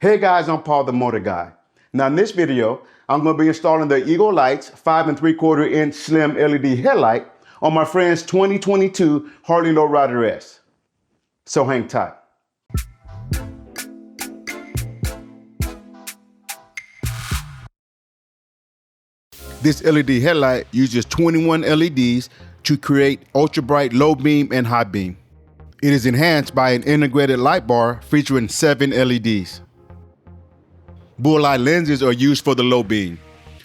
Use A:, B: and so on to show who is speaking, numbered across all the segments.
A: Hey guys, I'm Paul the Motor Guy. Now in this video, I'm going to be installing the Eagle Lights 5 3/4 inch slim LED headlight on my friend's 2022 Harley Low Rider S. So hang tight. This LED headlight uses 21 LEDs to create ultra bright low beam and high beam. It is enhanced by an integrated light bar featuring 7 LEDs. Bullseye lenses are used for the low beam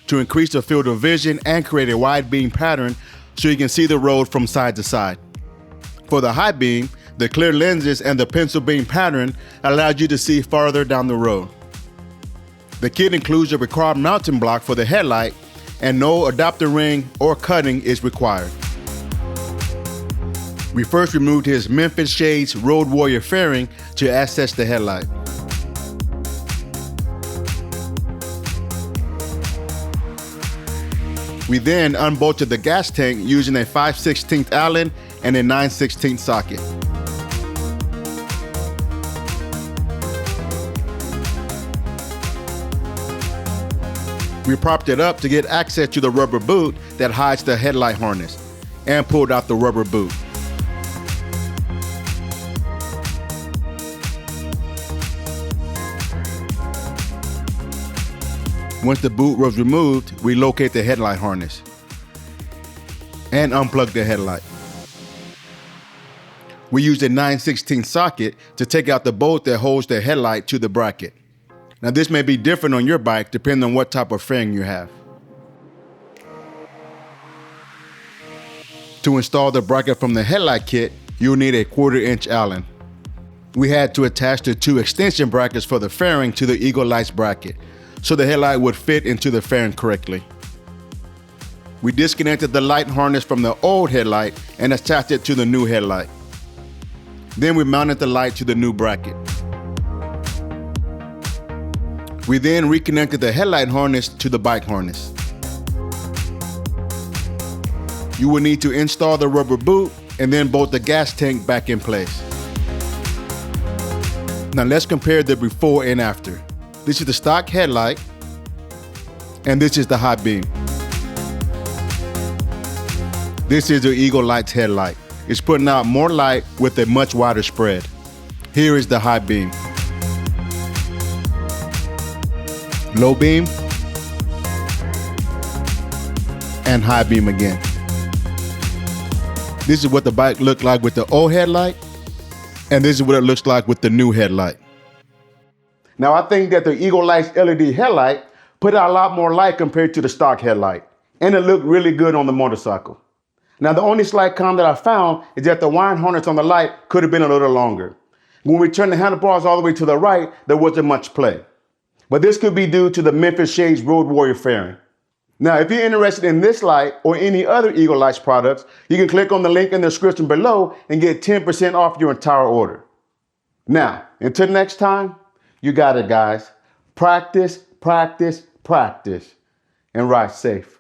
A: to increase the field of vision and create a wide beam pattern so you can see the road from side to side. For the high beam, the clear lenses and the pencil beam pattern allows you to see farther down the road. The kit includes a required mounting block for the headlight, and no adapter ring or cutting is required. We first removed his Memphis Shades Road Warrior fairing to access the headlight. We then unbolted the gas tank using a 5/16 Allen and a 9/16 socket. We propped it up to get access to the rubber boot that hides the headlight harness and pulled out the rubber boot. Once the boot was removed, we locate the headlight harness and unplug the headlight. We used a 9/16 socket to take out the bolt that holds the headlight to the bracket. Now this may be different on your bike depending on what type of fairing you have. To install the bracket from the headlight kit, you'll need a 1/4 inch Allen. We had to attach the 2 extension brackets for the fairing to the Eagle Lights bracket, so the headlight would fit into the fairing correctly. We disconnected the light harness from the old headlight and attached it to the new headlight. Then we mounted the light to the new bracket. We then reconnected the headlight harness to the bike harness. You will need to install the rubber boot and then bolt the gas tank back in place. Now let's compare the before and after. This is the stock headlight, and this is the high beam. This is the Eagle Lights headlight. It's putting out more light with a much wider spread. Here is the high beam. Low beam, and high beam again. This is what the bike looked like with the old headlight, and this is what it looks like with the new headlight. Now I think that the Eagle Lights LED headlight put out a lot more light compared to the stock headlight, and it looked really good on the motorcycle. Now the only slight con that I found is that the wiring harness on the light could have been a little longer. When we turned the handlebars all the way to the right, there wasn't much play. But this could be due to the Memphis Shades Road Warrior fairing. Now if you're interested in this light or any other Eagle Lights products, you can click on the link in the description below and get 10% off your entire order. Now, until next time, you got it, guys. Practice, practice, practice, and ride safe.